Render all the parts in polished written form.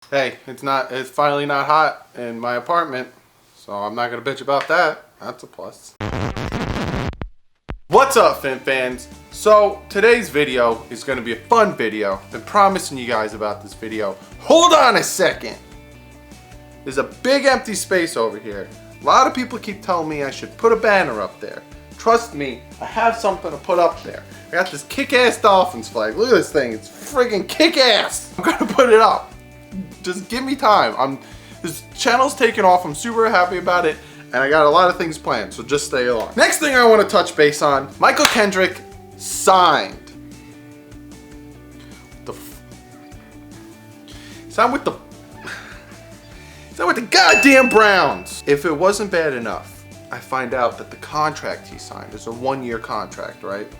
Hey, it's finally not hot in my apartment, so I'm not gonna bitch about that. That's a plus. What's up, Fin fans? So today's video is gonna be a fun video. I've been promising you guys about this video. Hold on a second. There's a big empty space over here. A lot of people keep telling me I should put a banner up there. Trust me, I have something to put up there. I got this kick-ass Dolphins flag. Look at this thing, it's friggin' kick-ass. I'm gonna put it up. Just give me time. This channel's taking off. I'm super happy about it, and I got a lot of things planned, so just stay along. Next thing I want to touch base on, Mychal Kendricks signed. Signed with the goddamn Browns. If it wasn't bad enough, I find out that the contract he signed is a 1-year contract, right?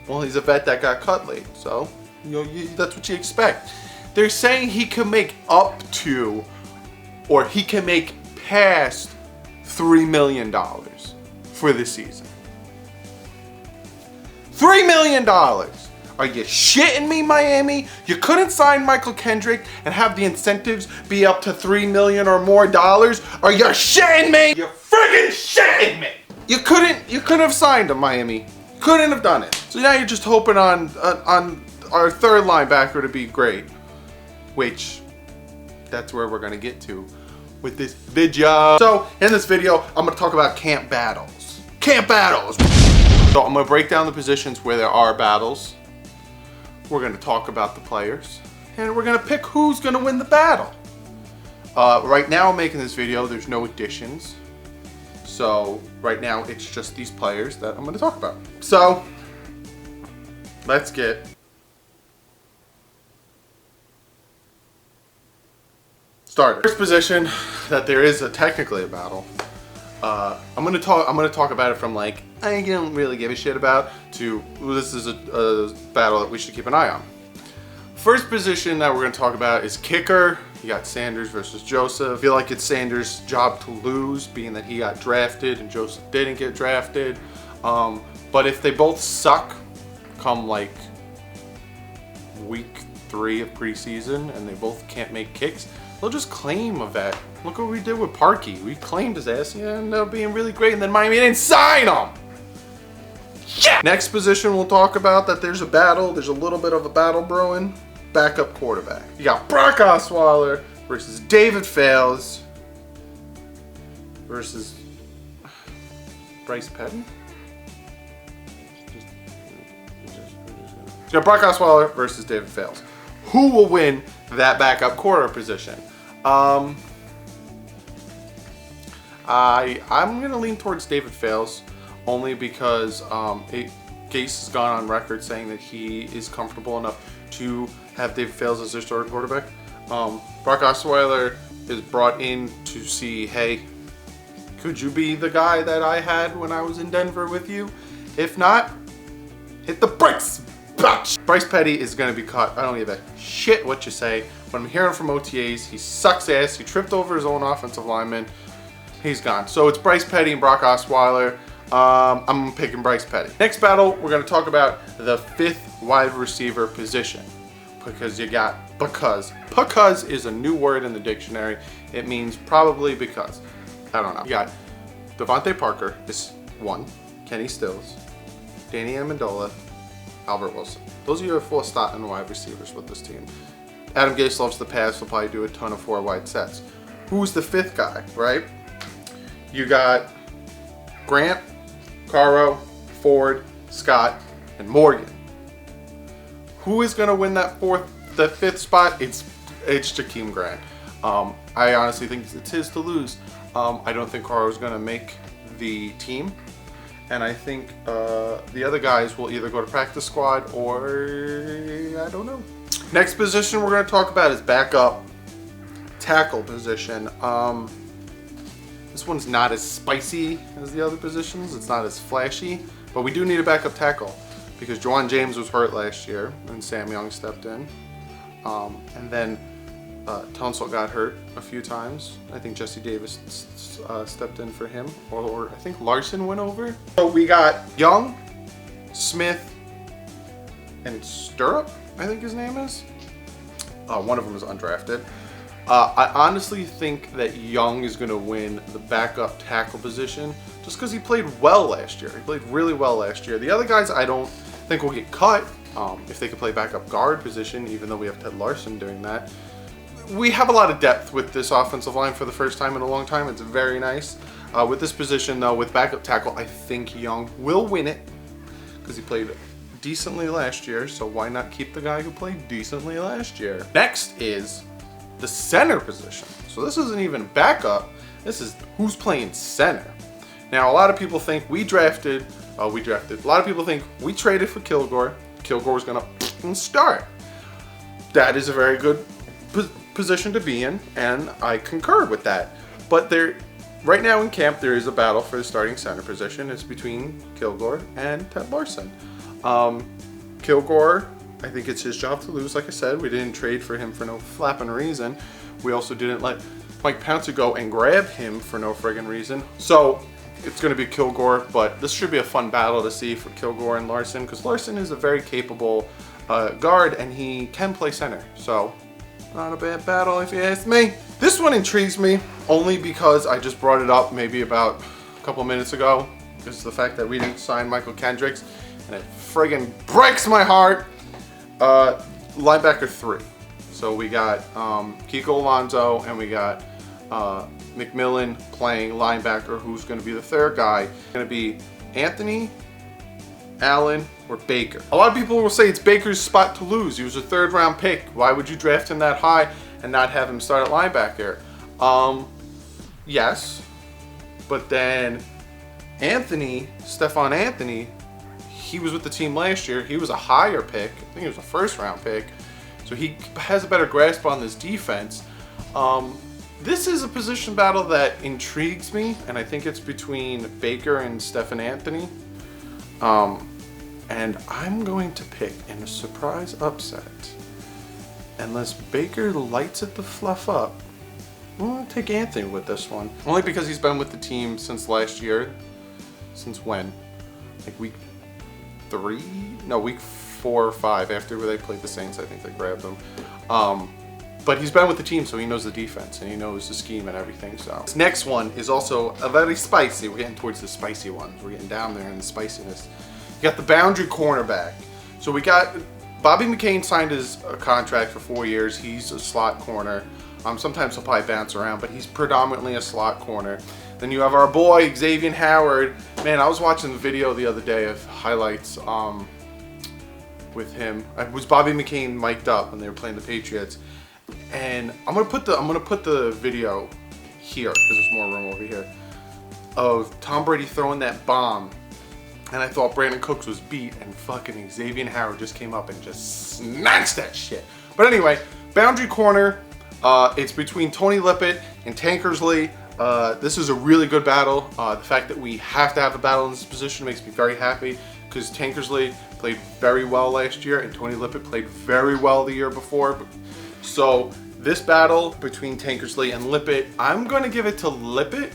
Well, he's a vet that got cut late, so that's what you expect. They're saying he can make up to, or he can make past $3 million for the season. $3 million! Are you shitting me, Miami? You couldn't sign Mychal Kendricks and have the incentives be up to $3 million or more dollars? Are you shitting me? You're friggin' shitting me! You couldn't have signed him, Miami. Couldn't have done it. So now you're just hoping on our third linebacker to be great. Which, that's where we're gonna get to with this video. So, in this video, I'm gonna talk about camp battles. Camp battles! So, I'm gonna break down the positions where there are battles. We're gonna talk about the players. And we're gonna pick who's gonna win the battle. Right now, I'm making this video, there's no additions. So, right now, it's just these players that I'm gonna talk about. So, let's get started. First position that there is technically a battle. I'm gonna talk about it from like I don't really give a shit about to this is a battle that we should keep an eye on. First position that we're gonna talk about is kicker. You got Sanders versus Joseph. I feel like it's Sanders' job to lose, being that he got drafted and Joseph didn't get drafted. But if they both suck come like week 3 of preseason and they both can't make kicks, they'll just claim a vet. Look what we did with Parkey. We claimed his ass, and ended up being really great, and then Miami didn't sign him. Yeah. Next position we'll talk about that there's a battle. There's a little bit of a battle brewing. Backup quarterback. You got Brock Osweiler versus David Fales versus Bryce Petty. You got Brock Osweiler versus David Fales. Who will win that backup quarter position? I'm gonna lean towards David Fales, only because Gase has gone on record saying that he is comfortable enough to have David Fales as their starting quarterback. Brock Osweiler is brought in to see, hey, could you be the guy that I had when I was in Denver with you? If not, hit the bricks, bitch! Bryce Petty is gonna be cut. I don't give a shit what you say. When I'm hearing from OTAs, he sucks ass. He tripped over his own offensive lineman. He's gone. So it's Bryce Petty and Brock Osweiler. I'm picking Bryce Petty. Next battle, we're gonna talk about the 5th wide receiver position. Because you got because. Because is a new word in the dictionary. It means probably because. I don't know. You got Devontae Parker is 1. Kenny Stills. Danny Amendola. Albert Wilson. Those are your 4 starting wide receivers with this team. Adam Gase loves the pass. He'll probably do a ton of 4 wide sets. Who's the 5th guy, right? You got Grant, Caro, Ford, Scott, and Morgan. Who is going to win that 5th spot? It's Jakeem Grant. I honestly think it's his to lose. I don't think Caro is going to make the team. And I think the other guys will either go to practice squad or I don't know. Next position we're going to talk about is backup tackle position. This one's not as spicy as the other positions. It's not as flashy, but we do need a backup tackle because Juwan James was hurt last year and Sam Young stepped in. And then Tunsil got hurt a few times. I think Jesse Davis stepped in for him, or I think Larson went over. So we got Young, Smith, and Stirrup, I think his name is. One of them is undrafted. I honestly think that Young is going to win the backup tackle position just because he played well last year. He played really well last year. The other guys I don't think will get cut if they can play backup guard position, even though we have Ted Larson doing that. We have a lot of depth with this offensive line for the first time in a long time. It's very nice. With this position, though, with backup tackle, I think Young will win it because he played decently last year, so why not keep the guy who played decently last year? Next is the center position. So this isn't even backup. This is who's playing center. Now, a lot of people think a lot of people think we traded for Kilgore. Kilgore's going to start. That is a very good position to be in, and I concur with that. But right now in camp, there is a battle for the starting center position. It's between Kilgore and Ted Larson. Kilgore, I think it's his job to lose. Like I said, we didn't trade for him for no flapping reason. We also didn't let Mike Pounce go and grab him for no friggin' reason. So it's going to be Kilgore, but this should be a fun battle to see for Kilgore and Larson, because Larson is a very capable guard and he can play center. So not a bad battle if you ask me. This one intrigues me only because I just brought it up maybe about a couple minutes ago. This is the fact that we didn't sign Mychal Kendricks, and it friggin' breaks my heart. Linebacker 3. So we got Kiko Alonso and we got McMillan playing linebacker, who's going to be the third guy. Going to be Anthony, Allen, or Baker. A lot of people will say it's Baker's spot to lose. He was a third-round pick. Why would you draft him that high and not have him start at linebacker? Yes, but then Stephon Anthony, he was with the team last year. He was a higher pick. I think he was a first-round pick. So he has a better grasp on this defense. This is a position battle that intrigues me, and I think it's between Baker and Stephon Anthony. And I'm going to pick in a surprise upset, unless Baker lights it the fluff up, I'm going to take Anthony with this one. Only because he's been with the team since last year. Since when? Like week 3? No, week 4 or 5 after they played the Saints. I think they grabbed him. But he's been with the team, so he knows the defense and he knows the scheme and everything. So this next one is also a very spicy. We're getting towards the spicy ones. We're getting down there in the spiciness. You got the boundary cornerback. So we got Bobby McCain signed his contract for 4 years. He's a slot corner. Sometimes he'll probably bounce around, but he's predominantly a slot corner. Then you have our boy Xavier Howard. Man, I was watching the video the other day of highlights with him. It was Bobby McCain mic'd up when they were playing the Patriots. And I'm gonna put the video here because there's more room over here of Tom Brady throwing that bomb, and I thought Brandon Cooks was beat, and fucking Xavier Howard just came up and just snatched that shit. But anyway, boundary corner. It's between Tony Lippett and Tankersley. This is a really good battle. The fact that we have to have a battle in this position makes me very happy because Tankersley played very well last year and Tony Lippett played very well the year before. So this battle between Tankersley and Lippett, I'm going to give it to Lippett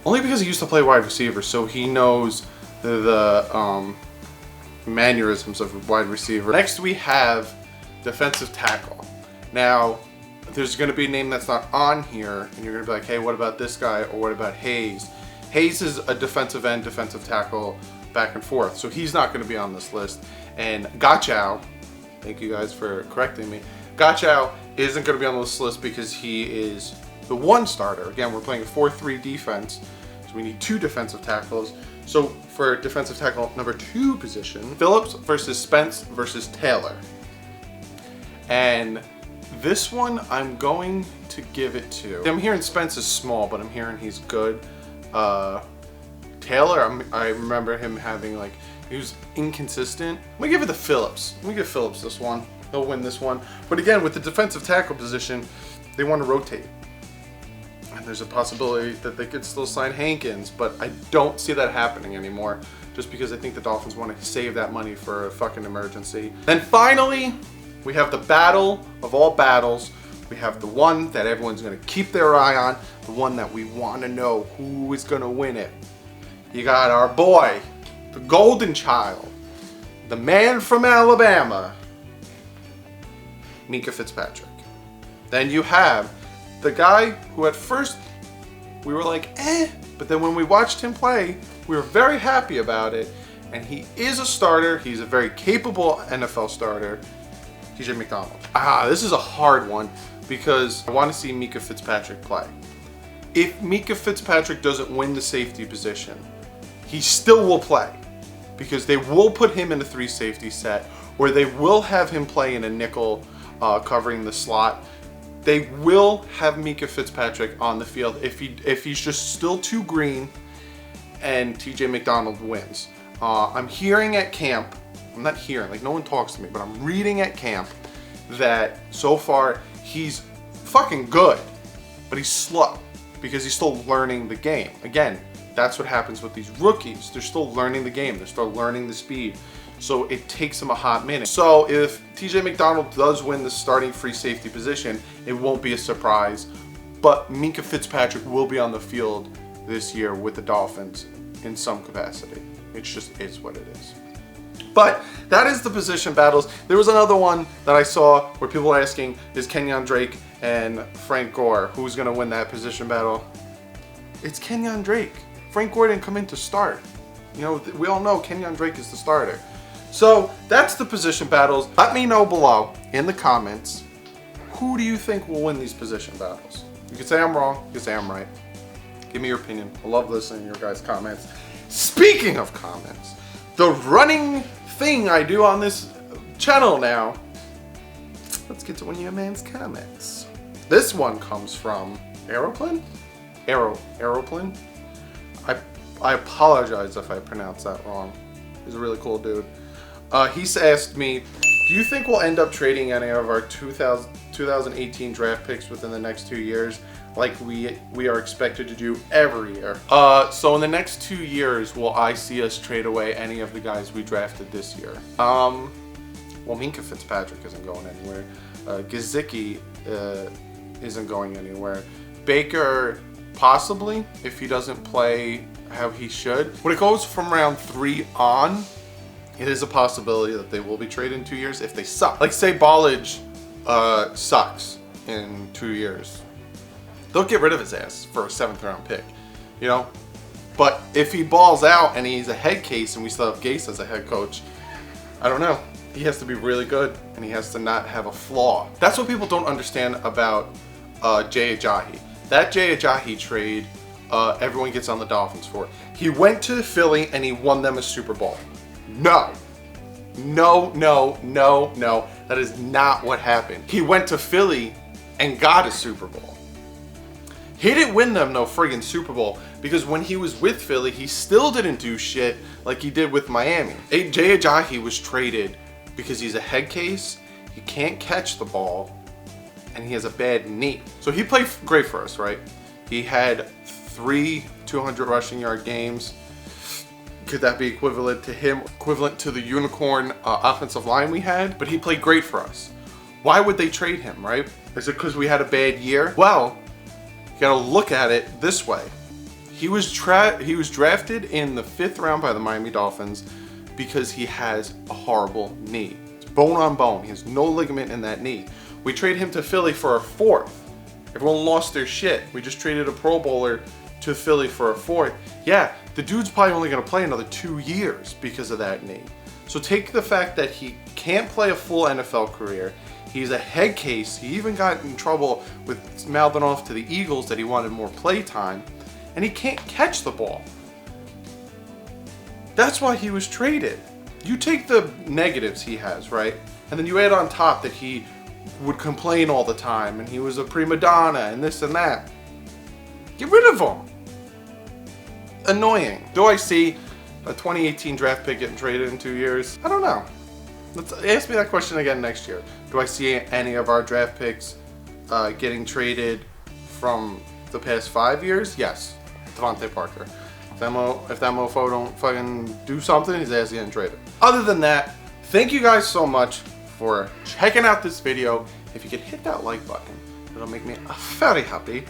only because he used to play wide receiver, so he knows the mannerisms of a wide receiver. Next we have defensive tackle. Now there's going to be a name that's not on here and you're going to be like, hey, what about this guy, or what about Hayes? Hayes is a defensive end, defensive tackle, back and forth, so he's not going to be on this list. And Gotchow, thank you guys for correcting me, Gotchow isn't going to be on this list because he is the one starter. Again, we're playing a 4-3 defense, so we need 2 defensive tackles. So for defensive tackle number 2 position, Phillips versus Spence versus Taylor. And this one I'm going to give it to, I'm hearing Spence is small, but I'm hearing he's good. Taylor, I remember him having he was inconsistent. I'm gonna give it to Phillips. Let me give Phillips this one. He'll win this one. But again, with the defensive tackle position, they want to rotate. And there's a possibility that they could still sign Hankins, but I don't see that happening anymore, just because I think the Dolphins want to save that money for a fucking emergency. Then finally, we have the battle of all battles. We have the one that everyone's going to keep their eye on, the one that we want to know who is going to win it. You got our boy, the golden child, the man from Alabama, Minkah Fitzpatrick. Then you have the guy who at first we were like, but then when we watched him play, we were very happy about it. And he is a starter. He's a very capable NFL starter. TJ McDonald. This is a hard one because I want to see Minkah Fitzpatrick play. If Minkah Fitzpatrick doesn't win the safety position, he still will play because they will put him in a 3 safety set, or they will have him play in a nickel covering the slot. They will have Minkah Fitzpatrick on the field if he's just still too green and TJ McDonald wins. I'm hearing at camp, I'm not hearing, like no one talks to me, but I'm reading at camp that so far he's fucking good, but he's slow because he's still learning the game. Again, that's what happens with these rookies. They're still learning the game. They're still learning the speed. So it takes them a hot minute. So if TJ McDonald does win the starting free safety position, it won't be a surprise. But Minkah Fitzpatrick will be on the field this year with the Dolphins in some capacity. It's what it is. But that is the position battles. There was another one that I saw where people were asking, is Kenyon Drake and Frank Gore, who's going to win that position battle? It's Kenyon Drake. Frank Gore didn't come in to start. You know, we all know Kenyon Drake is the starter. So that's the position battles. Let me know below in the comments, who do you think will win these position battles? You can say I'm wrong, you can say I'm right. Give me your opinion. I love listening to your guys' comments. Speaking of comments, the running thing I do on this channel now. Let's get to one of your man's comments. This one comes from Aeroplane? Aeroplane? I apologize if I pronounced that wrong. He's a really cool dude. He's asked me, do you think we'll end up trading any of our 2018 draft picks within the next 2 years, like we are expected to do every year? So in the next 2 years, will I see us trade away any of the guys we drafted this year? Well, Minkah Fitzpatrick isn't going anywhere. Gesicki isn't going anywhere. Baker, possibly, if he doesn't play how he should. When it goes from round 3 on, it is a possibility that they will be traded in 2 years if they suck. Like say Ballage sucks in 2 years. They'll get rid of his ass for a 7th round pick, you know? But if he balls out and he's a head case and we still have Gase as a head coach, I don't know. He has to be really good and he has to not have a flaw. That's what people don't understand about Jay Ajayi. That Jay Ajayi trade, everyone gets on the Dolphins for. He went to Philly and he won them a Super Bowl. No. That is not what happened. He went to Philly and got a Super Bowl. He didn't win them no friggin' Super Bowl because when he was with Philly, he still didn't do shit like he did with Miami. Jay Ajayi was traded because he's a head case, he can't catch the ball, and he has a bad knee. So he played great for us, right? He had 3 200 rushing yard games. Could that be equivalent to the unicorn offensive line we had? But he played great for us. Why would they trade him, right? Is it because we had a bad year? Well, you gotta look at it this way. He was drafted in the 5th round by the Miami Dolphins because he has a horrible knee. It's bone on bone. He has no ligament in that knee. We trade him to Philly for a 4th. Everyone lost their shit. We just traded a Pro Bowler to Philly for a 4th. Yeah, the dude's probably only going to play another 2 years because of that knee. So take the fact that he can't play a full NFL career. He's a head case. He even got in trouble with mouthing off to the Eagles that he wanted more play time. And he can't catch the ball. That's why he was traded. You take the negatives he has, right? And then you add on top that he would complain all the time and he was a prima donna and this and that. Get rid of him. Annoying. Do I see a 2018 draft pick getting traded in 2 years? I don't know. Let's ask me that question again next year. Do I see any of our draft picks getting traded from the past 5 years? Yes. Devontae Parker. If that mofo don't fucking do something, his ass getting traded. Other than that, thank you guys so much for checking out this video. If you could hit that like button, it'll make me very happy.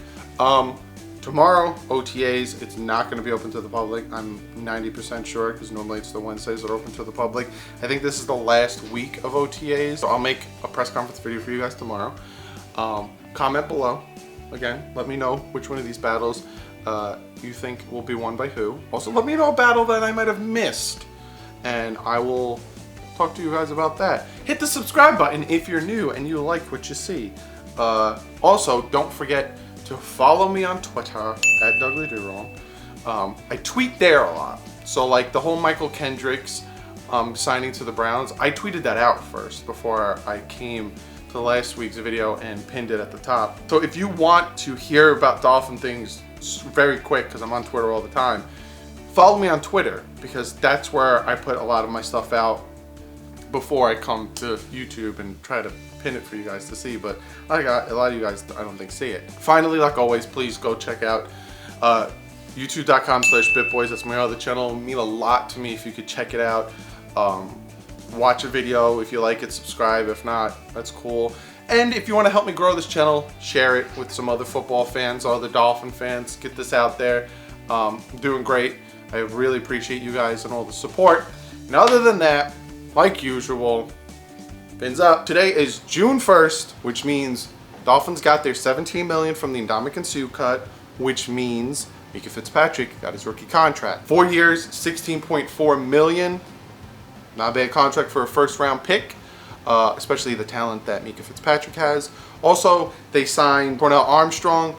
Tomorrow, OTAs, it's not going to be open to the public. I'm 90% sure because normally it's the Wednesdays that are open to the public. I think this is the last week of OTAs, so I'll make a press conference video for you guys tomorrow. comment below. Again, let me know which one of these battles you think will be won by who. Also, let me know a battle that I might have missed, and I will talk to you guys about that. Hit the subscribe button if you're new and you like what you see. Also, don't forget to follow me on Twitter at DouglieDoWrong. I tweet there a lot. So like the whole Mychal Kendricks signing to the Browns, I tweeted that out first before I came to last week's video and pinned it at the top. So if you want to hear about Dolphin things very quick, because I'm on Twitter all the time, follow me on Twitter, because that's where I put a lot of my stuff out before I come to YouTube and try to pin it for you guys to see. But a lot of you guys, I don't think, see it. Finally, like always, please go check out youtube.com/bitboys. That's my other channel. It would mean a lot to me if you could check it out. Watch a video. If you like it, subscribe. If not, that's cool. And if you want to help me grow this channel, share it with some other football fans, other Dolphin fans. Get this out there. I'm doing great. I really appreciate you guys and all the support. And other than that, like usual, fins up. Today is June 1st, which means Dolphins got their $17 million from the Ndamukong Suh cut, which means Minkah Fitzpatrick got his rookie contract. 4 years, $16.4 million. Not a bad contract for a first-round pick, especially the talent that Minkah Fitzpatrick has. Also, they signed Cornell Armstrong,